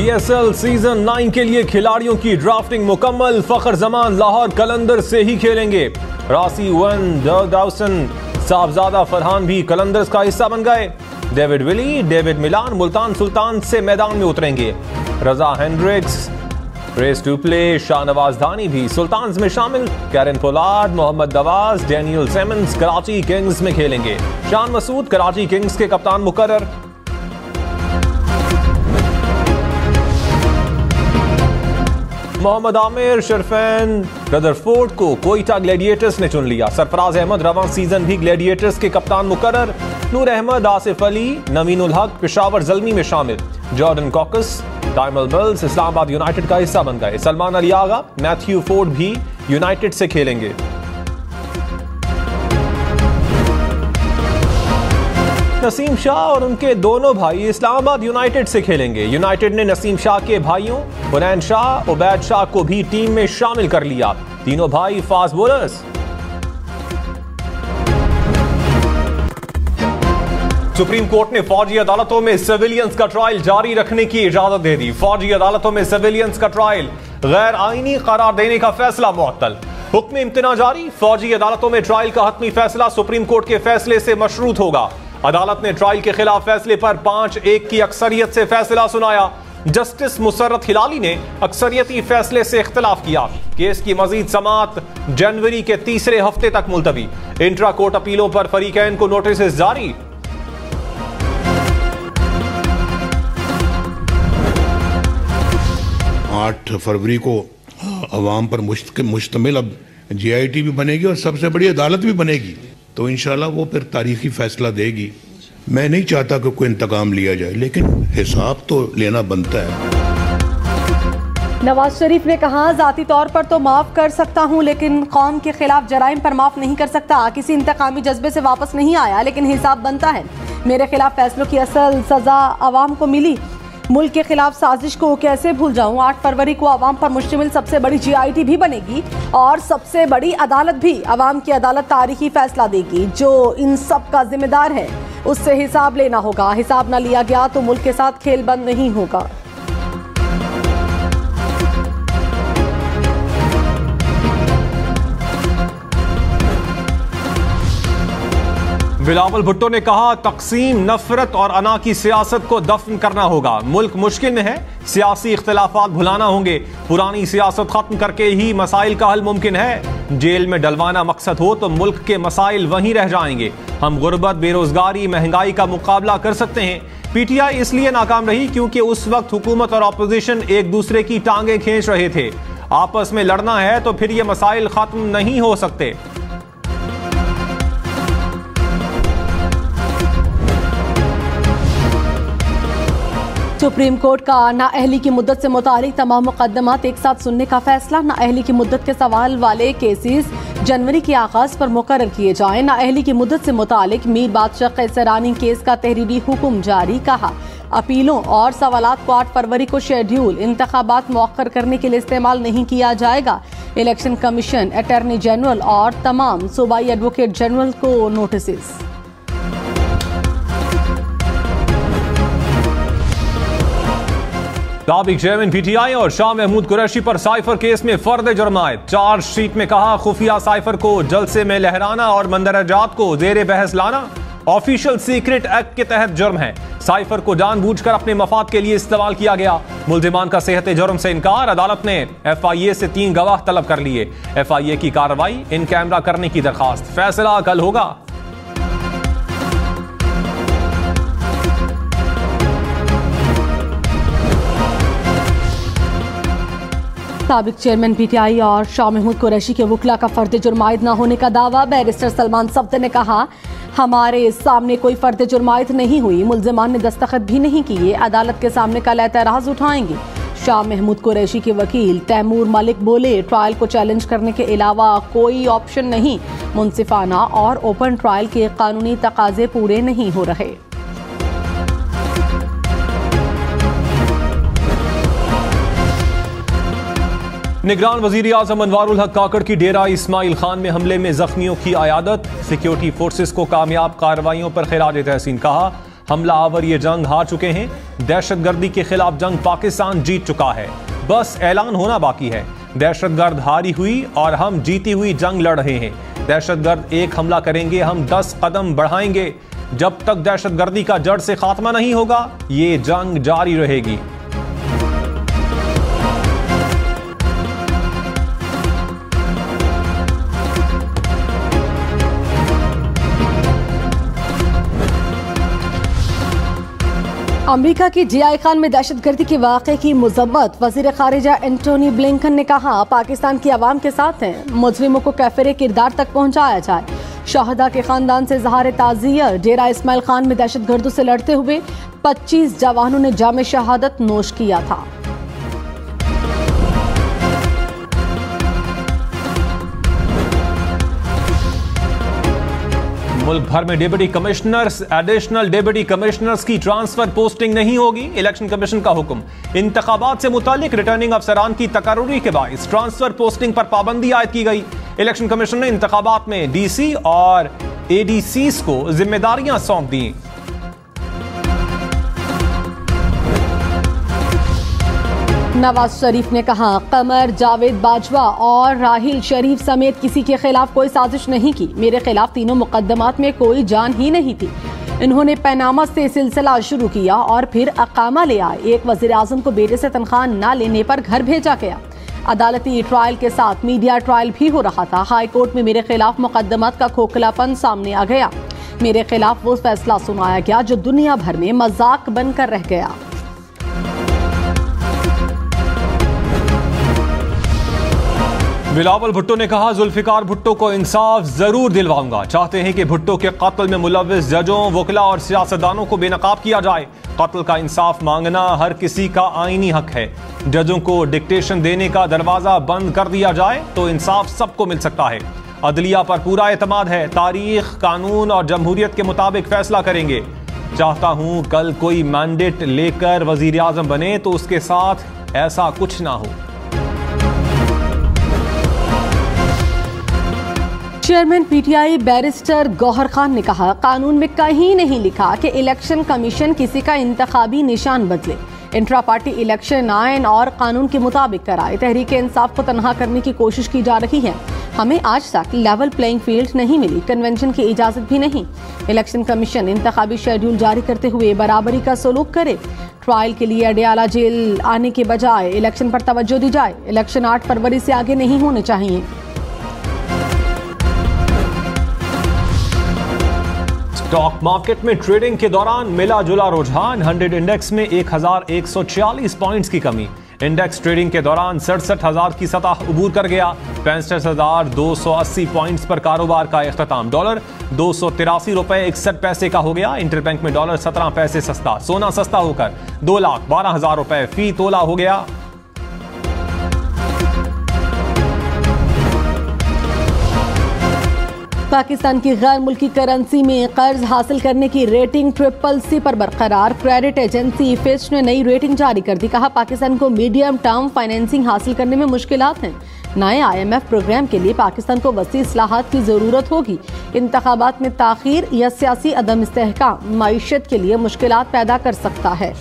PSL season 9 के लिए खिलाड़ियों की ड्राफ्टिंग मुकम्मल। फखर जमान लाहौर कलंदर से ही खेलेंगे। रासी वन दाउसन साहबजादा फरहान भी कलंदर्स का हिस्सा बन गए। David Willey, David Miller Multan Sultan से मैदान में उतरेंगे। Reeza Hendricks, Reece Topley, Shahnawaz Dhani भी सुल्तान्स में शामिल। Kieron Pollard, Mohammad Nawaz, Daniel Sams Karachi Kings में खेलेंगे। शान मसूद कराची किंग्स के कप्तान मुकर्रर। मोहम्मद आमिर शरफैन रदरफोर्ड को कोयटा ग्लैडिएटर्स ने चुन लिया। सरफराज अहमद रवां सीजन भी ग्लैडिएटर्स के कप्तान मुकर्रर। नूर अहमद, आसिफ अली, नवीनुल हक पेशावर जल्मी में शामिल। Jordan Cox, Tymal Mills Islamabad United का हिस्सा बन गए। सलमान अली आगा, मैथ्यू फोर्ड भी यूनाइटेड से खेलेंगे। नसीम शाह और उनके दोनों भाई इस्लामाबाद यूनाइटेड से खेलेंगे। यूनाइटेड ने नसीम शाह के भाइयों हुनैन शाह, उबैद शाह को भी टीम में शामिल कर लिया। तीनों भाई फास्ट बॉलर्स। सुप्रीम कोर्ट ने फौजी अदालतों में सिविलियंस का ट्रायल जारी रखने की इजाजत दे दी। फौजी अदालतों में सिविलियंस का ट्रायल गैर आईनी करार देने का फैसला मुअत्तल। हुक्म इम्तिना जारी। फौजी अदालतों में ट्रायल का हतमी फैसला सुप्रीम कोर्ट के फैसले से मशरूत होगा। अदालत ने ट्रायल के खिलाफ फैसले पर 5-1 की अक्सरियत से फैसला सुनाया। जस्टिस मुसर्रत हिलाली ने अक्सरियती फैसले से इख्तिलाफ किया। केस की मजीद समाअत जनवरी के तीसरे हफ्ते तक मुलतवी। इंट्रा कोर्ट अपीलों पर फरीकैन को नोटिस जारी। आठ फरवरी को अवाम पर मुश्तमिल अब GIT भी बनेगी और सबसे बड़ी अदालत भी बनेगी, तो इंशाल्लाह वो फिर तारीखी फैसला देगी। मैं नहीं चाहता कि कोई इंतकाम लिया जाए, लेकिन हिसाब तो लेना बनता है। नवाज शरीफ ने कहा, जाती तौर पर तो माफ कर सकता हूं, लेकिन कौम के खिलाफ जराइम पर माफ नहीं कर सकता। किसी इंतकामी जज्बे से वापस नहीं आया, लेकिन हिसाब बनता है। मेरे खिलाफ फैसलों की असल सजा अवाम को मिली। मुल्क के खिलाफ साजिश को कैसे भूल जाऊं। 8 फरवरी को अवाम पर मुश्तमिल सबसे बड़ी GIT भी बनेगी और सबसे बड़ी अदालत भी। अवाम की अदालत तारीखी फैसला देगी। जो इन सब का जिम्मेदार है उससे हिसाब लेना होगा। हिसाब न लिया गया तो मुल्क के साथ खेल बंद नहीं होगा। बिलावल भुट्टो ने कहा, तकसीम, नफरत और अना की सियासत को दफन करना होगा। मुल्क मुश्किल में है, सियासी इख्तिलाफात भुलाना होंगे। पुरानी सियासत खत्म करके ही मसाइल का हल मुमकिन है। जेल में डलवाना मकसद हो तो मुल्क के मसाइल वहीं रह जाएंगे। हम गुर्बत, बेरोजगारी, महंगाई का मुकाबला कर सकते हैं। PTI इसलिए नाकाम रही क्योंकि उस वक्त हुकूमत और अपोजिशन एक दूसरे की टांगें खींच रहे थे। आपस में लड़ना है तो फिर ये मसाइल खत्म नहीं हो सकते। सुप्रीम कोर्ट का नाअहली की मुद्दत से मुतालिक तमाम मुकदमात एक साथ सुनने का फैसला। नाअहली की मुद्दत के सवाल वाले केसेस जनवरी के आगाज पर मुकर्रर किए जाएं। नाअहली की मुद्दत से मुतालिक मीर बादशाह कैसरानी केस का तहरीरी हुक्म जारी। कहा, अपीलों और सवालात को 8 फरवरी को शेड्यूल इंतखाबात मौखर करने के लिए इस्तेमाल नहीं किया जाएगा। इलेक्शन कमीशन, अटॉर्नी जनरल और तमाम सूबाई एडवोकेट जनरल को नोटिस। साबिक चेयरमैन PTI और शाह महमूद कुरैशी पर साइफर केस में फर्द जुर्म आयद। चार्जशीट में कहा, खुफिया साइफर को जलसे में लहराना और मंदरजात को जेर बहस लाना ऑफिशियल सीक्रेट एक्ट के तहत जुर्म है। साइफर को जानबूझकर अपने मफाद के लिए इस्तेमाल किया गया। मुल्जिमान का सेहत जुर्म से इनकार। अदालत ने FIA से 3 गवाह तलब कर लिए। FIA की कार्रवाई इन कैमरा करने की दरखास्त। फैसला कल होगा। साबिक चेयरमैन PTI और शाह महमूद कुरैशी के वकला का फर्द जुर्म आयद न होने का दावा। बैरिस्टर सलमान सब्त ने कहा, हमारे सामने कोई फर्द जुर्म आयद नहीं हुई। मुल्जिमान ने दस्तखत भी नहीं किए। अदालत के सामने कल एतराज उठाएंगे। शाह महमूद कुरैशी के वकील तैमूर मलिक बोले, ट्रायल को चैलेंज करने के अलावा कोई ऑप्शन नहीं। मुंसिफाना और ओपन ट्रायल के कानूनी तकाजे पूरे नहीं हो रहे। निगरान वजीर आजम अनवारुल हक काकड़ की डेरा इस्माइल खान में हमले में जख्मियों की अयादत। सिक्योरिटी फोर्सेस को कामयाब कार्रवाइयों पर खिराज तहसीन। कहा, हमला आवर ये जंग हार चुके हैं। दहशतगर्दी के खिलाफ जंग पाकिस्तान जीत चुका है, बस ऐलान होना बाकी है। दहशतगर्द हारी हुई और हम जीती हुई जंग लड़ रहे हैं। दहशतगर्द एक हमला करेंगे, हम 10 कदम बढ़ाएंगे। जब तक दहशतगर्दी का जड़ से खात्मा नहीं होगा, ये जंग जारी रहेगी। अमेरिका की जीआई खान में दहशतगर्दी के वाक़े की मज़म्मत। वज़ीर ख़ारिजा एंटोनी ब्लिंकन ने कहा, पाकिस्तान की आवाम के साथ हैं, मुजरिमों को कैफरे किरदार तक पहुँचाया जाए। शहदा के खानदान से इज़हार ताज़ियत। डेरा इस्माइल खान में दहशतगर्दों से लड़ते हुए 25 जवानों ने जाम शहादत नोश किया था। मुल्क भर में deputy commissioners, additional deputy commissioners की ट्रांसफर पोस्टिंग नहीं होगी। इलेक्शन कमीशन का हुक्म। इंतखाबात से मुतालिक रिटर्निंग अफसरान की तकर्रुरी के बाइस ट्रांसफर पोस्टिंग पर पाबंदी आयद की गई। इलेक्शन कमीशन ने इंतखाबात में डीसी और एडीसीज को जिम्मेदारियां सौंप दी। नवाज शरीफ ने कहा, कमर, जावेद बाजवा और राहिल शरीफ समेत किसी के खिलाफ कोई साजिश नहीं की। मेरे खिलाफ तीनों मुकदमात में कोई जान ही नहीं थी। इन्होंने पैनामा से सिलसिला शुरू किया और फिर अकामा ले आए। एक वजीर आजम को बेटे से तनख्वाह न लेने पर घर भेजा गया। अदालती ट्रायल के साथ मीडिया ट्रायल भी हो रहा था। हाई कोर्ट में मेरे खिलाफ मुकदमात का खोखलापन सामने आ गया। मेरे खिलाफ वो फैसला सुनाया गया जो दुनिया भर में मजाक बनकर रह गया। बिलावल भुट्टो ने कहा, जुल्फिकार भुट्टो को इंसाफ जरूर दिलवाऊंगा। चाहते हैं कि भुट्टो के कत्ल में मुलव्विस जजों, वकला और सियासतदानों को बेनकाब किया जाए। कत्ल का इंसाफ मांगना हर किसी का आईनी हक है। जजों को डिक्टेशन देने का दरवाजा बंद कर दिया जाए तो इंसाफ सबको मिल सकता है। अदलिया पर पूरा एतमाद है। तारीख, कानून और जमहूरियत के मुताबिक फैसला करेंगे। चाहता हूं कल कोई मैंडेट लेकर वजीर आजम बने तो उसके साथ ऐसा कुछ ना हो। Chairman PTI barrister Gauhar Khan ने कहा, कानून में कहीं नहीं लिखा कि इलेक्शन कमीशन किसी का इंतखाबी निशान बदले। इंट्रा पार्टी इलेक्शन आइन और कानून के मुताबिक कराए। तहरीक इंसाफ को तनहा करने की कोशिश की जा रही है। हमें आज तक लेवल प्लेइंग फील्ड नहीं मिली, कन्वेंशन की इजाजत भी नहीं। इलेक्शन कमीशन इंतखाबी शेड्यूल जारी करते हुए बराबरी का सलूक करे। ट्रायल के लिए अडयाला जेल आने के बजाय इलेक्शन पर तवज्जो दी जाए। इलेक्शन 8 फरवरी से आगे नहीं होने चाहिए। स्टॉक मार्केट में ट्रेडिंग के दौरान मिला जुला रुझान। 100 इंडेक्स में 1146 पॉइंट्स की कमी। इंडेक्स ट्रेडिंग के दौरान 67,000 की सतह उबूर कर गया। 65,280 पॉइंट्स पर कारोबार का इख्तिताम। डॉलर 283 रुपए 61 पैसे का हो गया। इंटरबैंक में डॉलर 17 पैसे सस्ता। सोना सस्ता होकर 2,12,000 रुपए फी तोला हो गया। पाकिस्तान की गैर मुल्की करेंसी में कर्ज हासिल करने की रेटिंग CCC पर बरकरार। क्रेडिट एजेंसी फिच ने नई रेटिंग जारी कर दी। कहा, पाकिस्तान को मीडियम टर्म फाइनेंसिंग हासिल करने में मुश्किलात हैं। नए IMF प्रोग्राम के लिए पाकिस्तान को वसी इस्लाहात की जरूरत होगी। इंतखाबात में ताखीर या सियासी अदम इस्तेहकाम मईशत के लिए मुश्किलात पैदा कर सकता है।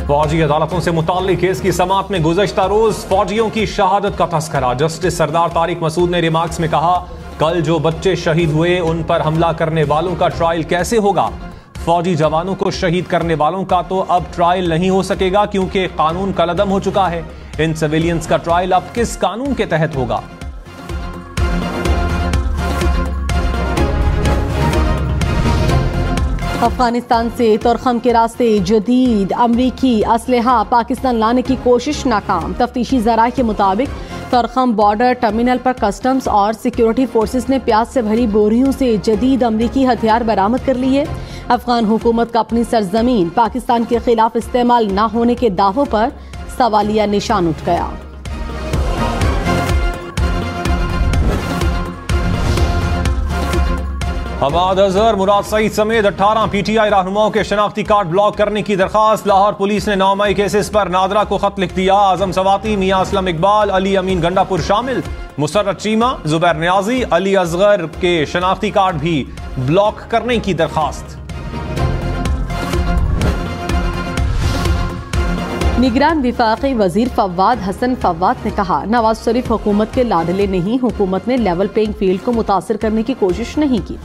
फौजी अदालतों से मुताल्लिक केस की समाअत में गुज़श्ता रोज फौजियों की शहादत का तस्करा। जस्टिस सरदार तारिक मसूद ने रिमार्क्स में कहा, कल जो बच्चे शहीद हुए उन पर हमला करने वालों का ट्रायल कैसे होगा। फौजी जवानों को शहीद करने वालों का तो अब ट्रायल नहीं हो सकेगा क्योंकि कानून कलअदम हो चुका है। इन सिविलियंस का ट्रायल अब किस कानून के तहत होगा। अफगानिस्तान से तुरखम के रास्ते जदीद अमरीकी असलहा पाकिस्तान लाने की कोशिश नाकाम। तफ्तीशी ज़राए के मुताबिक तुरखम बॉर्डर टर्मिनल पर कस्टम्स और सिक्योरिटी फोर्सेस ने प्याज से भरी बोरियों से जदीद अमरीकी हथियार बरामद कर लिए। अफगान हुकूमत का अपनी सरजमीन पाकिस्तान के खिलाफ इस्तेमाल न होने के दावों पर सवालिया निशान उठ गया। हमाद अजहर, मुराद सईद समेत 18 PTI रहनुमाओं के शनाख्ती कार्ड ब्लॉक करने की दरखास्त। लाहौर पुलिस ने 9 मई केसेस पर नादरा को खत लिख दिया। आजम सवाती, मियां असलम इकबाल, अली अमीन गंडापुर शामिल। मुसर्रत चीमा, जुबैर नियाजी, अली असगर के शनाख्ती कार्ड भी ब्लॉक करने की दरखास्त। निगरान विफाकी वजीर फवाद हसन फवाद ने कहा, नवाज शरीफ हुकूमत के लाडले नहीं, हुकूमत ने लेवल प्लेइंग फील्ड को मुतासिर करने की कोशिश नहीं की।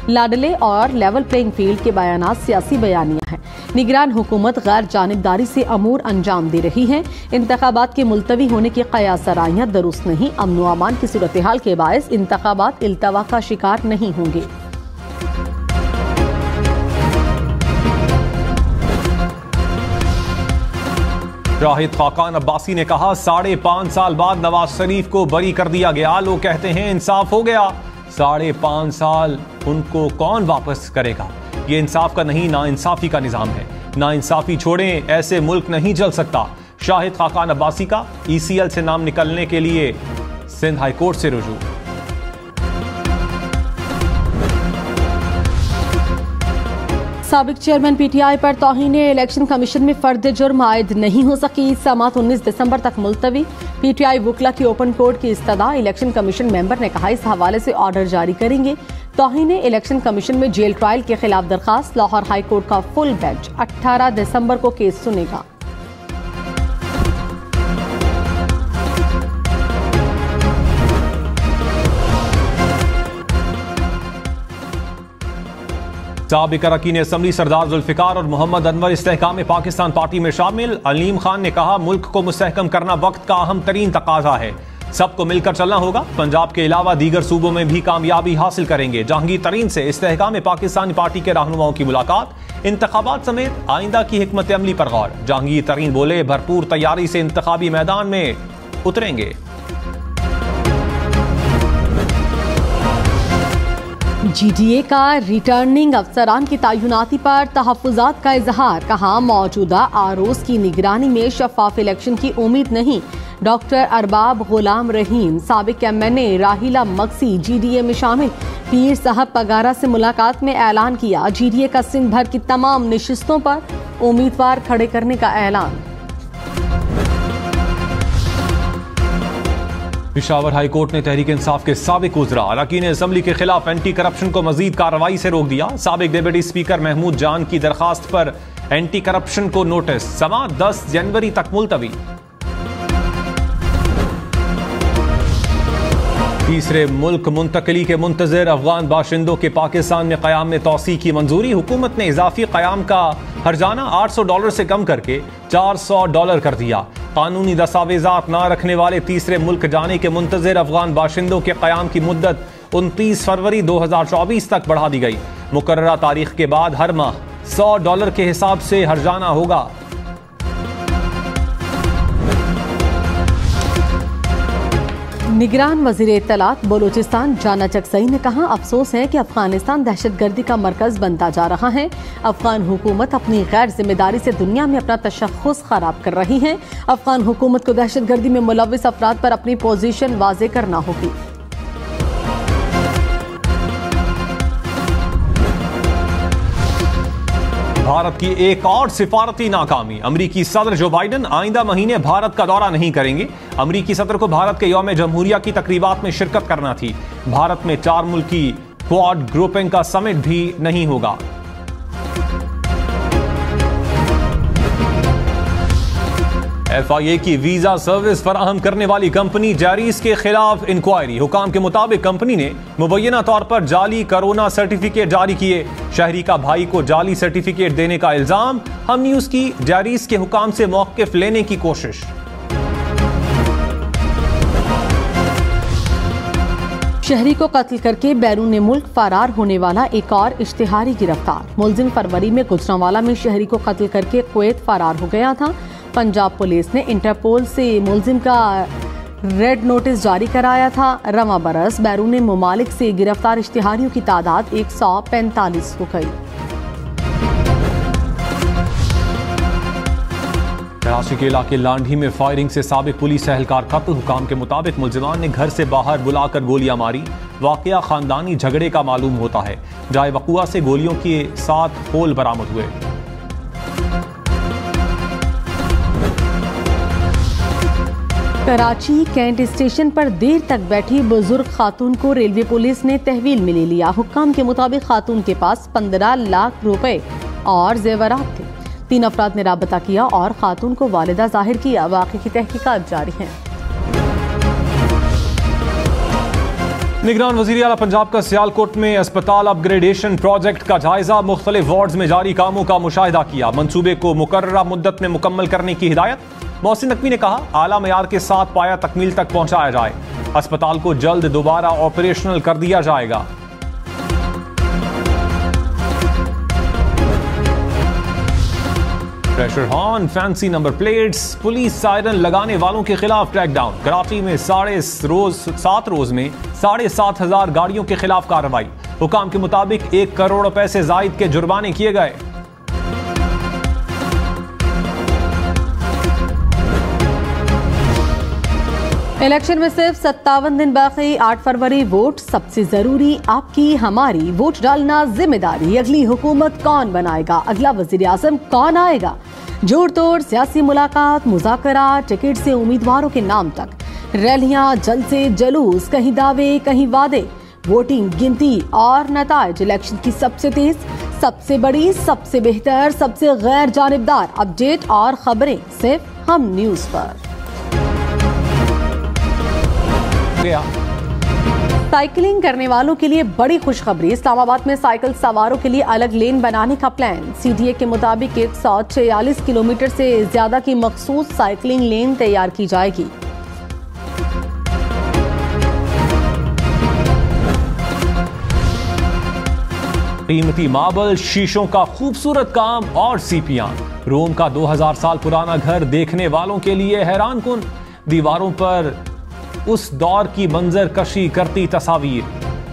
लाडले और लेवल प्लेइंग फील्ड के बयानात सियासी बयानियां हैं। निगरान हुकूमत गैर जानिबदारी से अमूर अंजाम दे रही है। इंतखाबात के मुलतवी होने की कयासराइयां दुरुस्त नहीं। अमन व अमान की सूरत हाल के बायस इंतखाबात इल्तवा का शिकार नहीं होंगे। शाहिद खाकान अब्बासी ने कहा, 5.5 साल बाद नवाज शरीफ को बरी कर दिया गया। लोग कहते हैं इंसाफ हो गया। 5.5 साल उनको कौन वापस करेगा? ये इंसाफ का नहीं, ना इंसाफी का निजाम है। ना इंसाफी छोड़ें, ऐसे मुल्क नहीं चल सकता। शाहिद खाकान अब्बासी का ECL से नाम निकलने के लिए सिंध हाई कोर्ट से रुजू। साबिक चेयरमैन PTI पर तौहीने इलेक्शन कमीशन में फर्द जुर्म आयद नहीं हो सकी। समाअत 19 दिसंबर तक मुलतवी। PTI वुकला की ओपन कोर्ट की इस्तदा। इलेक्शन कमीशन मेंबर ने कहा, इस हवाले से ऑर्डर जारी करेंगे। तौहीने इलेक्शन कमीशन में जेल ट्रायल के खिलाफ दरखास्त। लाहौर हाई कोर्ट का फुल बेंच 18 दिसंबर को केस सुनेगा। साबिक अरकान असम्बली सरदार जुल्फिकार और मोहम्मद अनवर इस्तेहकाम पाकिस्तान पार्टी में शामिल। अलीम खान ने कहा, मुल्क को मुस्तहकम करना वक्त का अहम तरीन तकाजा है। सबको मिलकर चलना होगा। पंजाब के अलावा दीगर सूबों में भी कामयाबी हासिल करेंगे। जहांगीर तरीन से इस्तेहकाम पाकिस्तान पार्टी के रहनुमाओं की मुलाकात। इंतखाबात समेत आइंदा की हिकमत अमली पर गौर। जहांगीर तरीन बोले, भरपूर तैयारी से इंतखाबी मैदान में उतरेंगे। GDA का रिटर्निंग अफसरान की तैनाती पर तहफ़्फ़ुज़ात का इजहार। कहा, मौजूदा आरोज की निगरानी में शफाफ इलेक्शन की उम्मीद नहीं। डॉक्टर अरबाब गुलाम रहीम, साबिक MNA राहिला मक्सी GDA में शामिल। पीर साहब पगारा से मुलाकात में ऐलान किया, GDA का सिंध भर की तमाम नशिस्तों पर उम्मीदवार खड़े करने का ऐलान। पेशावर हाई कोर्ट ने तहरीक इंसाफ के साबिक उज़रा अरकान असम्बली के खिलाफ एंटी करप्शन को मजीद कार्रवाई से रोक दिया। साबिक डिप्टी स्पीकर महमूद जान की दरखास्त पर एंटी करप्शन को नोटिस। समाअत 10 जनवरी तक मुलतवी। तीसरे मुल्क मुंतकली के मुंतजर अफगान बाशिंदों के पाकिस्तान में क़याम में तौसी की मंजूरी। हुकूमत ने इजाफी क़याम का हर्जाना $800 से कम करके $400 कर दिया। कानूनी दस्तावेजात ना रखने वाले तीसरे मुल्क जाने के मुंतजर अफगान बाशिंदों के क़याम की मुद्दत 29 फरवरी 2024 तक बढ़ा दी गई। मुकर्ररा तारीख के बाद हर माह $100 के हिसाब से हर्जाना होगा। निगरान वज़ीर इत्तलात बलूचिस्तान जाना चकसई ने कहा, अफसोस है कि अफगानिस्तान दहशतगर्दी का मरकज बनता जा रहा है। अफगान हुकूमत अपनी गैर जिम्मेदारी से दुनिया में अपना तशख्खुस खराब कर रही है। अफगान हुकूमत को दहशतगर्दी में मुलव्विस अफराद पर अपनी पोजीशन वाज़े करना होगी। भारत की एक और सिफारती नाकामी। अमरीकी सदर जो बाइडन आइंदा महीने भारत का दौरा नहीं करेंगे। अमरीकी सदर को भारत के यौम जमहूरिया की तकरीबात में शिरकत करना थी। भारत में 4 मुल्की क्वाड ग्रुपिंग का समिट भी नहीं होगा। FIA की वीजा सर्विस फराहम करने वाली कंपनी जैरीस के खिलाफ इंक्वायरी। हुकाम के मुताबिक कंपनी ने मुबैना तौर पर जाली कोरोना सर्टिफिकेट जारी किए। शहरी का भाई को जाली सर्टिफिकेट देने का इल्जाम। हम न्यूज की जैरीस के हुकाम से मौक़िफ़ लेने की कोशिश। शहरी को कत्ल करके बैरून मुल्क फरार होने वाला एक और इश्तिहारी गिरफ्तार। मुलजिम फरवरी में गुजरांवाला में शहरी को कत्ल करके कुवैत फरार हो गया था। पंजाब पुलिस ने इंटरपोल से मुलजिम का रेड नोटिस जारी कराया था। रवां बरस बैरून मुमालिक से गिरफ्तार इश्तिहारियों की तादाद 145 हो गई। कराची के इलाके लांढी में फायरिंग से साबिक पुलिस एहलकार कत्ल। हुकाम के मुताबिक मुलजिमान ने घर से बाहर बुलाकर गोलियां मारी। वाकया खानदानी झगड़े का मालूम होता है। जाए वकुआ से गोलियों के 7 होल बरामद हुए। कराची कैंट स्टेशन पर देर तक बैठी बुजुर्ग खातून को रेलवे पुलिस ने तहवील में ले लिया। हुक्काम के मुताबिक खातून के पास 15 लाख रुपए और जेवरात थे। 3 अफराद ने राबता किया और खातून को वालिदा जाहिर किया। वाक़े की तहकीकात जारी है। निगरान वज़ीर आला पंजाब का सियालकोट में अस्पताल अपग्रेडेशन प्रोजेक्ट का जायजा, मुख्तलिफ वार्ड्स में जारी कामों का मुशाहिदा किया। मंसूबे को मुकर्ररा मुद्दत में मुकम्मल करने की हिदायत। मोहसिन नकवी ने कहा, आला मयार के साथ पाया तकमील तक पहुंचाया जाए। अस्पताल को जल्द दोबारा ऑपरेशनल कर दिया जाएगा। Pressure horn, fancy number plates, police siren लगाने वालों के खिलाफ क्रैकडाउन। कराची में 7 रोज में 7,500 गाड़ियों के खिलाफ कार्रवाई। हुकाम के मुताबिक 1 करोड़ रुपए से जायद के जुर्माने किए गए। इलेक्शन में सिर्फ 57 दिन बाकी। 8 फरवरी वोट सबसे जरूरी, आपकी हमारी वोट डालना जिम्मेदारी। अगली हुकूमत कौन बनाएगा, अगला वजीर आजम कौन आएगा, जोड़ तोड़ सियासी मुलाकात, मुज़ाकरात, टिकट से उम्मीदवारों के नाम तक, रैलियां, जलसे, जलूस, कहीं दावे कहीं वादे, वोटिंग, गिनती और नताइज। इलेक्शन की सबसे तेज, सबसे बड़ी, सबसे बेहतर, सबसे गैर जानिबदार अपडेट और खबरें सिर्फ हम न्यूज पर। साइकिलिंग करने वालों के लिए बड़ी खुशखबरी। इस्लामाबाद में साइकिल सवारों के लिए अलग लेन बनाने का प्लान। सीडीए के मुताबिक 146 किलोमीटर से ज्यादा की मखसूस साइकिलिंग लेन तैयार की जाएगी। कीमती मार्बल, शीशों का खूबसूरत काम और सीपियां। रोम का 2000 साल पुराना घर देखने वालों के लिए हैरान कुन। दीवारों पर उस दौर की मंजर कशी करती तस्वीर।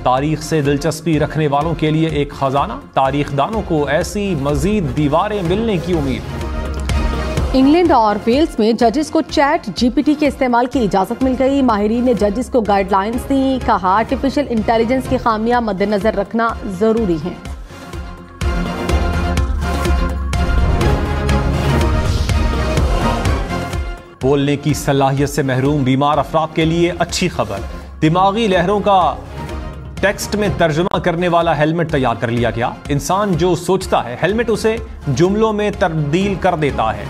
तारीख से दिलचस्पी रखने वालों के लिए एक खजाना। तारीखदानों को ऐसी मजीद दीवारें मिलने की उम्मीद। इंग्लैंड और वेल्स में जजेस को चैट जीपीटी के इस्तेमाल की इजाजत मिल गई। माहिरीन ने जजेस को गाइडलाइंस दी। कहा, आर्टिफिशियल इंटेलिजेंस की खामियां मद्देनजर रखना जरूरी है। बोलने की सलाहियत से महरूम बीमार अफराद के लिए अच्छी खबर। दिमागी लहरों का टेक्स्ट में तर्जुमा करने वाला हेलमेट तैयार कर लिया गया। इंसान जो सोचता है, हेलमेट उसे जुमलों में तब्दील कर देता है।